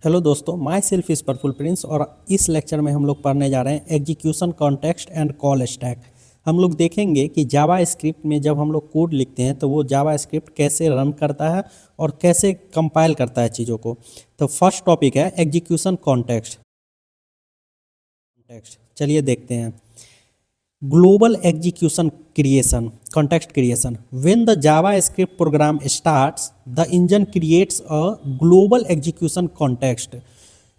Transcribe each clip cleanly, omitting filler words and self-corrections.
Hello दोस्तों, my self is Praful Prince और इस लेक्चर में हम लोग पढ़ने जा रहे हैं execution context and call stack. हम लोग देखेंगे कि जावा स्क्रिप्ट में जब हम लोग कोड लिखते हैं तो वो जावा स्क्रिप्ट कैसे रन करता है और कैसे कंपाइल करता है चीज़ों को। तो फर्स्ट टॉपिक है एग्जीक्यूशन कॉन्टेक्स्ट। चलिए देखते हैं। Global execution creation, context creation. When the JavaScript program starts, the engine creates a global execution context.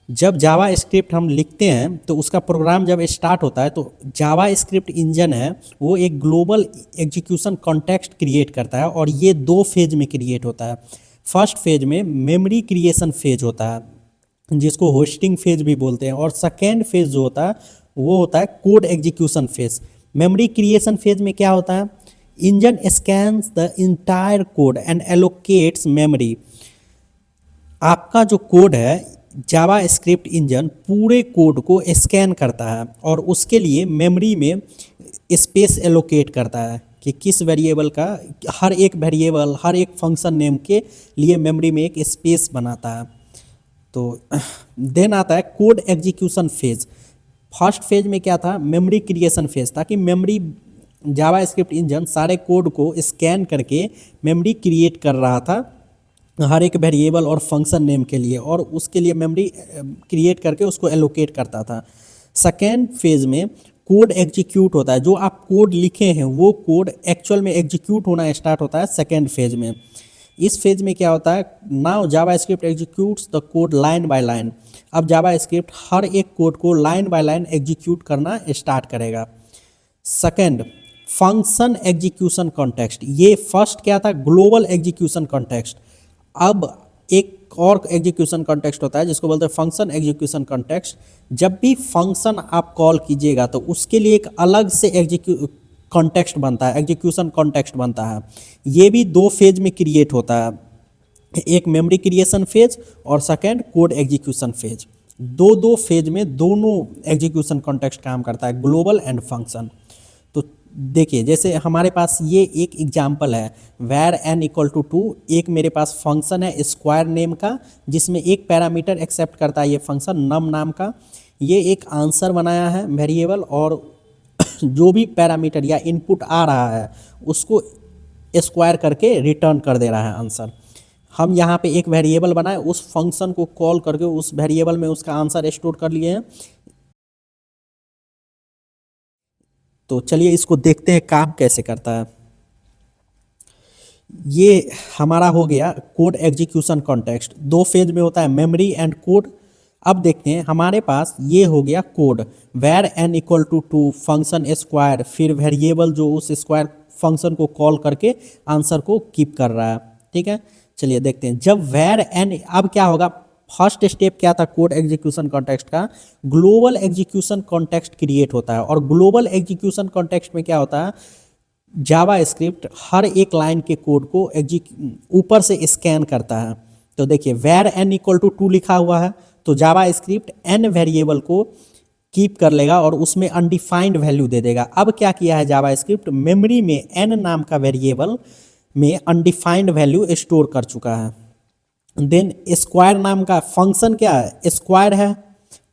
जब जावा स्क्रिप्ट हम लिखते हैं तो उसका प्रोग्राम जब स्टार्ट होता है तो जावा स्क्रिप्ट इंजन है वो एक ग्लोबल एग्जीक्यूशन कॉन्टेक्स्ट क्रिएट करता है और ये दो फेज में क्रिएट होता है। फर्स्ट फेज में मेमोरी क्रिएशन फेज होता है जिसको होस्टिंग फेज भी बोलते हैं, और सेकेंड फेज जो होता है वो होता है code execution phase. Memory creation phase में क्या होता है? Engine scans the entire code and allocates memory. आपका जो कोड है जावा स्क्रिप्ट इंजन पूरे कोड को स्कैन करता है और उसके लिए मेमोरी में स्पेस एलोकेट करता है कि किस वेरिएबल का, हर एक वेरिएबल हर एक फंक्शन नेम के लिए मेमोरी में एक स्पेस बनाता है। तो देन आता है code execution phase. First phase में क्या था? मेमोरी क्रिएशन फेज था कि मेमोरी जावा स्क्रिप्ट इंजन सारे कोड को स्कैन करके मेमोरी क्रिएट कर रहा था हर एक वेरिएबल और फंक्शन नेम के लिए, और उसके लिए मेमोरी क्रिएट करके उसको एलोकेट करता था। सेकेंड फेज में कोड एग्जीक्यूट होता है। जो आप कोड लिखे हैं वो कोड एक्चुअल में एग्जीक्यूट होना स्टार्ट होता है सेकेंड फेज में। इस फेज में क्या होता है? Now Java script executes the code line by line. अब जावा स्क्रिप्ट हर एक कोड को लाइन बाय लाइन एग्जीक्यूट करना स्टार्ट करेगा। Second, function execution context. ये फर्स्ट क्या था? Global execution context. अब एक और एग्जीक्यूशन कॉन्टेक्स्ट होता है जिसको बोलते हैं फंक्शन एग्जीक्यूशन कॉन्टेक्स्ट। जब भी फंक्शन आप कॉल कीजिएगा तो उसके लिए एक अलग से कॉन्टेक्स्ट बनता है, एग्जीक्यूशन कॉन्टेक्स्ट बनता है। ये भी दो फेज में क्रिएट होता है, एक मेमोरी क्रिएशन फेज और सेकेंड कोड एग्जीक्यूशन फेज। दो फेज में दोनों एग्जीक्यूशन कॉन्टेक्स्ट काम करता है, ग्लोबल एंड फंक्शन। तो देखिए, जैसे हमारे पास ये एक एग्जांपल है where n इक्वल टू 2। एक मेरे पास फंक्शन है स्क्वायर नेम का जिसमें एक पैरामीटर एक्सेप्ट करता है ये फंक्शन नम नाम का। ये एक आंसर बनाया है वेरिएबल, और जो भी पैरामीटर या इनपुट आ रहा है उसको स्क्वायर करके रिटर्न कर दे रहा है आंसर। हम यहाँ पे एक वेरिएबल बनाए, उस फंक्शन को कॉल करके उस वेरिएबल में उसका आंसर स्टोर कर लिए हैं। तो चलिए इसको देखते हैं काम कैसे करता है। ये हमारा हो गया कोड एग्जीक्यूशन कॉन्टेक्स्ट। दो फेज में होता है, मेमोरी एंड कोड। अब देखते हैं हमारे पास ये हो गया code where n equal to 2 function square, फिर वेरिएबल जो उस स्क्वायर फंक्शन को कॉल करके आंसर को कीप कर रहा है। ठीक है, चलिए देखते हैं। जब where n, अब क्या होगा? फर्स्ट स्टेप क्या था कोड एग्जीक्यूशन कॉन्टेक्स्ट का? ग्लोबल एग्जीक्यूशन कॉन्टेक्स्ट क्रिएट होता है, और ग्लोबल एग्जीक्यूशन कॉन्टेक्स्ट में क्या होता है? जावा स्क्रिप्ट हर एक लाइन के कोड को ऊपर से स्कैन करता है। तो देखिए where n इक्वल टू 2 लिखा हुआ है तो जावा स्क्रिप्ट n वेरिएबल को कीप कर लेगा और उसमें अनडिफाइंड वैल्यू दे देगा। अब क्या किया है जावा स्क्रिप्ट? मेमोरी में n नाम का वेरिएबल में अनडिफाइंड वैल्यू स्टोर कर चुका है। देन स्क्वायर नाम का फंक्शन क्या है? स्क्वायर है।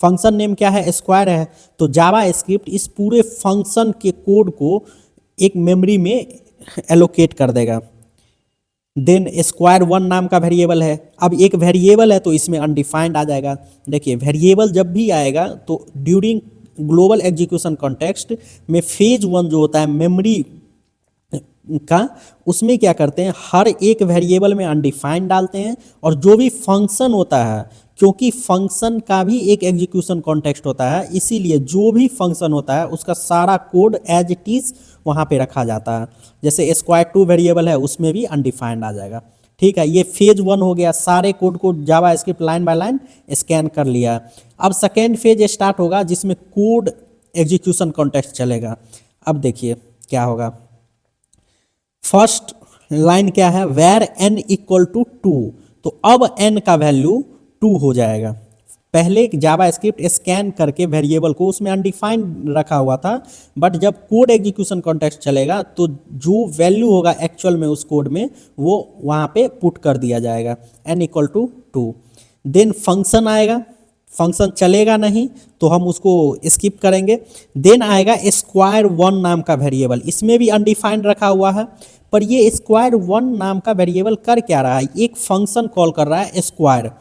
फंक्शन नेम क्या है? स्क्वायर है। तो जावा स्क्रिप्ट इस पूरे फंक्शन के कोड को एक मेमोरी में एलोकेट कर देगा। देन स्क्वायर 1 नाम का वेरिएबल है। अब एक वेरिएबल है तो इसमें अनडिफाइंड आ जाएगा। देखिए वेरिएबल जब भी आएगा तो ड्यूरिंग ग्लोबल एग्जीक्यूशन कॉन्टेक्स्ट में फेज 1 जो होता है मेमोरी का, उसमें क्या करते हैं? हर एक वेरिएबल में अनडिफाइंड डालते हैं, और जो भी फंक्शन होता है, क्योंकि फंक्शन का भी एक एग्जीक्यूशन कॉन्टेक्स्ट होता है, इसीलिए जो भी फंक्शन होता है उसका सारा कोड एज इट इज़ वहाँ पे रखा जाता है। जैसे स्क्वायर 2 वेरिएबल है उसमें भी अनडिफाइंड आ जाएगा। ठीक है, ये फेज 1 हो गया। सारे कोड को JavaScript line by line scan कर लिया। अब सेकेंड फेज स्टार्ट होगा जिसमें कोड एग्जीक्यूशन कॉन्टेक्स्ट चलेगा। अब देखिए क्या होगा। फर्स्ट लाइन क्या है? where n equal to 2। तो अब n का वैल्यू 2 हो जाएगा। पहले जावा स्क्रिप्ट स्कैन करके वेरिएबल को उसमें अनडिफाइंड रखा हुआ था, बट जब कोड एग्जीक्यूशन कॉन्टेक्स्ट चलेगा तो जो वैल्यू होगा एक्चुअल में उस कोड में वो वहाँ पे पुट कर दिया जाएगा n equal to 2। Then function आएगा, फंक्शन चलेगा नहीं तो हम उसको स्किप करेंगे। देन आएगा स्क्वायर वन नाम का वेरिएबल, इसमें भी अनडिफाइंड रखा हुआ है, पर ये स्क्वायर वन नाम का वेरिएबल कर क्या रहा है, एक फंक्शन कॉल कर रहा है स्क्वायर,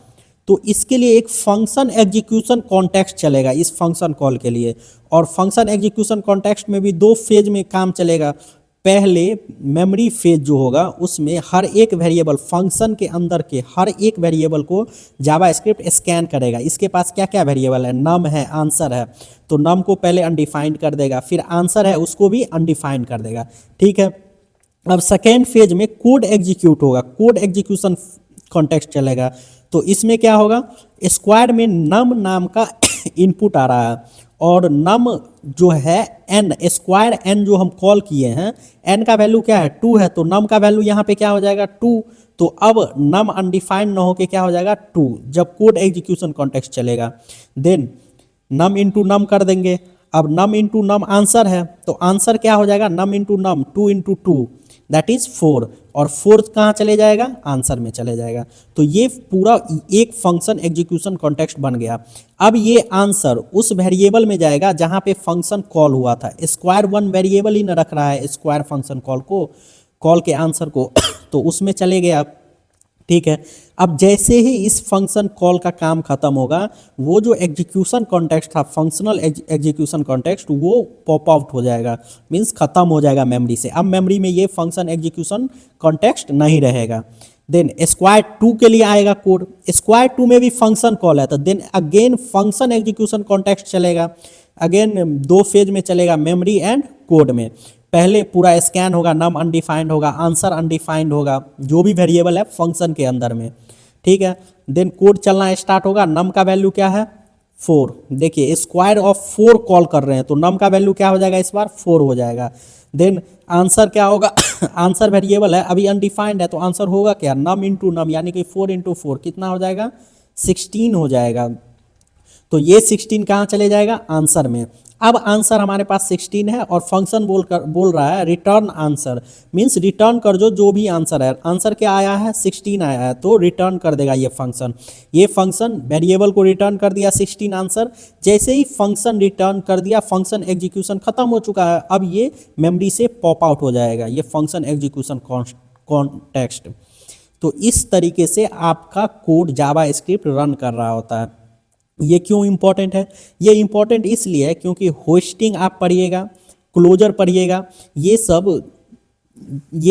तो इसके लिए एक फंक्शन एग्जीक्यूशन कॉन्टेक्स्ट चलेगा इस फंक्शन कॉल के लिए। और फंक्शन एग्जीक्यूशन कॉन्टेक्स्ट में भी दो फेज में काम चलेगा। पहले मेमोरी फेज जो होगा उसमें हर एक वेरिएबल, फंक्शन के अंदर के हर एक वेरिएबल को जावास्क्रिप्ट स्कैन करेगा, इसके पास क्या क्या वेरिएबल है, नम है, आंसर है, तो नम को पहले अनडिफाइंड कर देगा, फिर आंसर है उसको भी अनडिफाइंड कर देगा, ठीक है। अब सेकेंड फेज में कोड एग्जीक्यूट होगा, कोड एग्जीक्यूशन कॉन्टेक्स्ट चलेगा, तो इसमें क्या होगा, स्क्वायर में नम नाम का इनपुट आ रहा है और नम जो है एन, स्क्वायर एन जो हम कॉल किए हैं, एन का वैल्यू क्या है 2 है, तो नम का वैल्यू यहाँ पे क्या हो जाएगा 2, तो अब नम अनडिफाइंड न होके क्या हो जाएगा 2 जब कोड एग्जीक्यूशन कॉन्टेक्स्ट चलेगा। देन नम इंटू नम कर देंगे, अब नम इंटू नम आंसर है, तो आंसर क्या हो जाएगा num into num, 2 into 2 that is 4, और 4 कहाँ चले जाएगा, आंसर में चले जाएगा। तो ये पूरा एक फंक्शन एग्जीक्यूशन कॉन्टेक्स्ट बन गया। अब ये आंसर उस वेरिएबल में जाएगा जहाँ पे फंक्शन कॉल हुआ था, स्क्वायर वन वेरिएबल ही न रख रहा है स्क्वायर फंक्शन कॉल को, कॉल के आंसर को तो उसमें चले गया, ठीक है। अब जैसे ही इस फंक्शन कॉल का काम खत्म होगा, वो जो एग्जीक्यूशन कॉन्टेक्स्ट था, फंक्शनल एग्जीक्यूशन कॉन्टेक्स्ट, वो पॉप आउट हो जाएगा, मीन्स खत्म हो जाएगा मेमोरी से। अब मेमोरी में ये फंक्शन एग्जीक्यूशन कॉन्टेक्स्ट नहीं रहेगा। देन स्क्वायर 2 के लिए आएगा कोड, स्क्वायर 2 में भी फंक्शन कॉल है, तो then again function execution context चलेगा, अगेन दो फेज में चलेगा, मेमोरी एंड कोड में। पहले पूरा स्कैन होगा, नम अनडिफाइंड होगा, आंसर अनडिफाइंड होगा, जो भी वेरिएबल है फंक्शन के अंदर में, ठीक है। देन कोड चलना स्टार्ट होगा, नम का वैल्यू क्या है 4, देखिए स्क्वायर ऑफ 4 कॉल कर रहे हैं, तो नम का वैल्यू क्या हो जाएगा इस बार 4 हो जाएगा। देन आंसर क्या होगा आंसर वेरिएबल है, अभी अनडिफाइंड है, तो आंसर होगा क्या, नम इंटू नम, यानी कि 4 इंटू 4 कितना हो जाएगा 16 हो जाएगा। तो ये 16 कहाँ चले जाएगा, आंसर में। अब आंसर हमारे पास 16 है और फंक्शन बोल रहा है रिटर्न आंसर, मीन्स रिटर्न कर जो भी आंसर है, आंसर क्या आया है 16 आया है, तो रिटर्न कर देगा ये फंक्शन। ये फंक्शन वेरिएबल को रिटर्न कर दिया 16 आंसर, जैसे ही फंक्शन रिटर्न कर दिया, फंक्शन एग्जीक्यूशन खत्म हो चुका है, अब ये मेमोरी से पॉप आउट हो जाएगा ये फंक्शन एग्जीक्यूशन कॉन्टेक्स्ट। तो इस तरीके से आपका कोड जावास्क्रिप्ट रन कर रहा होता है। ये क्यों इम्पोर्टेंट है, ये इम्पोर्टेंट इसलिए है क्योंकि होस्टिंग आप पढ़िएगा, क्लोजर पढ़िएगा, ये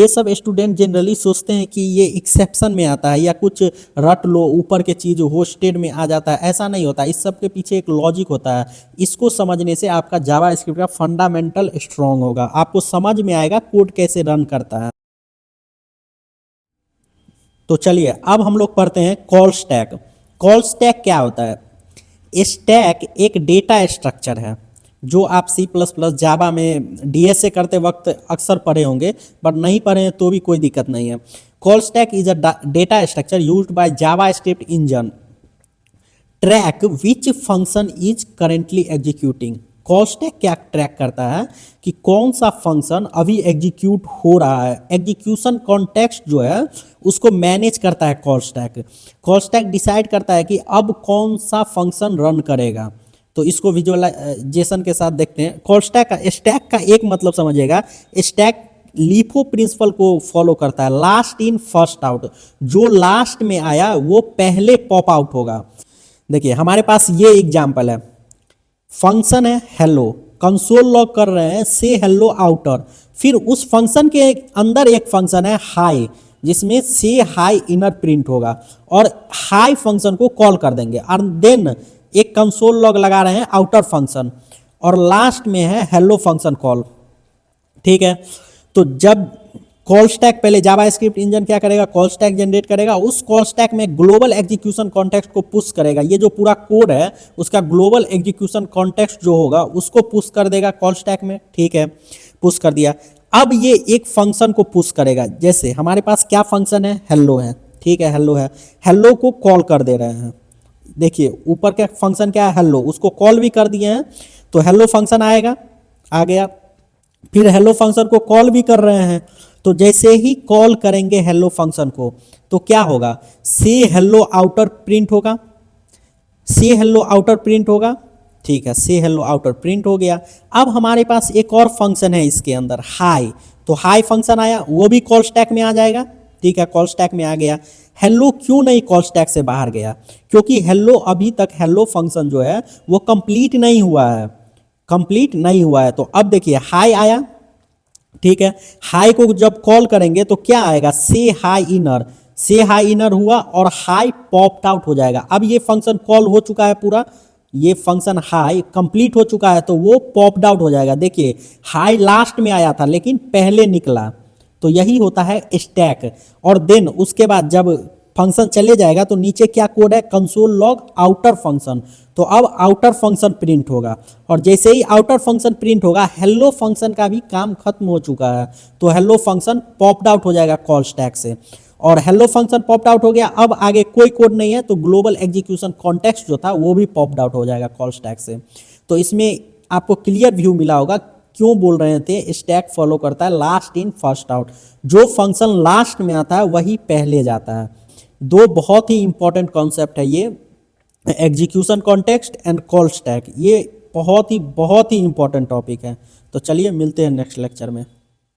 सब स्टूडेंट जनरली सोचते हैं कि ये एक्सेप्शन में आता है या कुछ रट लो ऊपर के चीज़ होस्टेड में आ जाता है, ऐसा नहीं होता। इस सब के पीछे एक लॉजिक होता है, इसको समझने से आपका जावास्क्रिप्ट का फंडामेंटल स्ट्रांग होगा, आपको समझ में आएगा कोड कैसे रन करता है। तो चलिए अब हम लोग पढ़ते हैं कॉल स्टैक। कॉल स्टैक क्या होता है, स्टैक एक डेटा स्ट्रक्चर है जो आप C++ जावा में डीएसए करते वक्त अक्सर पढ़े होंगे, बट नहीं पढ़े हैं तो भी कोई दिक्कत नहीं है। Call stack is a data structure used by JavaScript engine track which function is currently executing. Call stack क्या ट्रैक करता है कि कौन सा फंक्शन अभी एग्जीक्यूट हो रहा है, एग्जीक्यूशन कॉन्टेक्स्ट जो है उसको मैनेज करता है call stack. Call stack decide करता है कि अब कौन सा फंक्शन रन करेगा। तो इसको विजुअलाइजेशन के साथ देखते हैं। कॉल स्टैक का एक मतलब समझिएगा, स्टैक लीफो प्रिंसिपल को फॉलो करता है, लास्ट इन फर्स्ट आउट, जो लास्ट में आया वो पहले पॉप आउट होगा। देखिए हमारे पास ये एग्जाम्पल है, फंक्शन है हेलो, कंसोल लॉग कर रहे हैं से हेलो आउटर, फिर उस फंक्शन के अंदर एक फंक्शन है हाई जिसमें से हाई इनर प्रिंट होगा, और हाई फंक्शन को कॉल कर देंगे, और देन एक कंसोल लॉग लगा रहे हैं आउटर फंक्शन, और लास्ट में है हेलो फंक्शन कॉल, ठीक है। तो जब कॉल स्टैक, पहले जावास्क्रिप्ट इंजन क्या करेगा, कॉल स्टैक जनरेट करेगा, उस कॉल स्टैक में ग्लोबल एग्जीक्यूशन कॉन्टेक्स्ट को पुश करेगा। ये जो पूरा कोड है उसका ग्लोबल एग्जीक्यूशन कॉन्टेक्स्ट जो होगा उसको पुश कर देगा कॉल स्टैक में, ठीक है, पुश कर दिया। अब ये एक फंक्शन को पुश करेगा, जैसे हमारे पास क्या फंक्शन है, हेलो है, ठीक है, हेलो है, हेलो को कॉल कर दे रहे हैं। देखिए ऊपर का फंक्शन क्या है, हेलो, उसको कॉल भी कर दिए हैं, तो हेलो फंक्शन आएगा, आ गया। फिर हेलो फंक्शन को कॉल भी कर रहे हैं, तो जैसे ही कॉल करेंगे हेलो फंक्शन को तो क्या होगा, से हेलो आउटर प्रिंट होगा, से हेलो आउटर प्रिंट होगा, ठीक है, से हेलो आउटर प्रिंट हो गया। अब हमारे पास एक और फंक्शन है इसके अंदर हाई, तो हाई फंक्शन आया, वो भी कॉल स्टैक में आ जाएगा, ठीक है, कॉल स्टैक में आ गया। हेलो क्यों नहीं कॉल स्टैक से बाहर गया, क्योंकि हेलो अभी तक हेलो फंक्शन जो है वो कंप्लीट नहीं हुआ है, कंप्लीट नहीं हुआ है। तो अब देखिए हाई आया, ठीक है, हाई को जब कॉल करेंगे तो क्या आएगा, से हाई इनर, से हाई इनर हुआ और हाई पॉप्ड आउट हो जाएगा। अब ये फंक्शन कॉल हो चुका है पूरा, ये फंक्शन हाई कंप्लीट हो चुका है, तो वो पॉप्ड आउट हो जाएगा। देखिए हाई लास्ट में आया था लेकिन पहले निकला, तो यही होता है स्टैक। और देन उसके बाद जब फंक्शन चले जाएगा तो नीचे क्या कोड है, कंसोल लॉग आउटर फंक्शन, तो अब आउटर फंक्शन प्रिंट होगा। और जैसे ही आउटर फंक्शन प्रिंट होगा हेलो फंक्शन का भी काम खत्म हो चुका है, तो हेलो फंक्शन पॉप्ड आउट हो जाएगा कॉल स्टैक से। और हेलो फंक्शन पॉप्ड आउट हो गया, अब आगे कोई कोड नहीं है, तो ग्लोबल एग्जीक्यूशन कॉन्टेक्स्ट जो था वो भी पॉप्ड आउट हो जाएगा कॉल स्टैक से। तो इसमें आपको क्लियर व्यू मिला होगा क्यों बोल रहे थे स्टैक फॉलो करता है लास्ट इन फर्स्ट आउट, जो फंक्शन लास्ट में आता है वही पहले जाता है। दो बहुत ही इंपॉर्टेंट कॉन्सेप्ट है ये, execution context and call stack, ये बहुत ही इंपॉर्टेंट टॉपिक है। तो चलिए मिलते हैं नेक्स्ट लेक्चर में।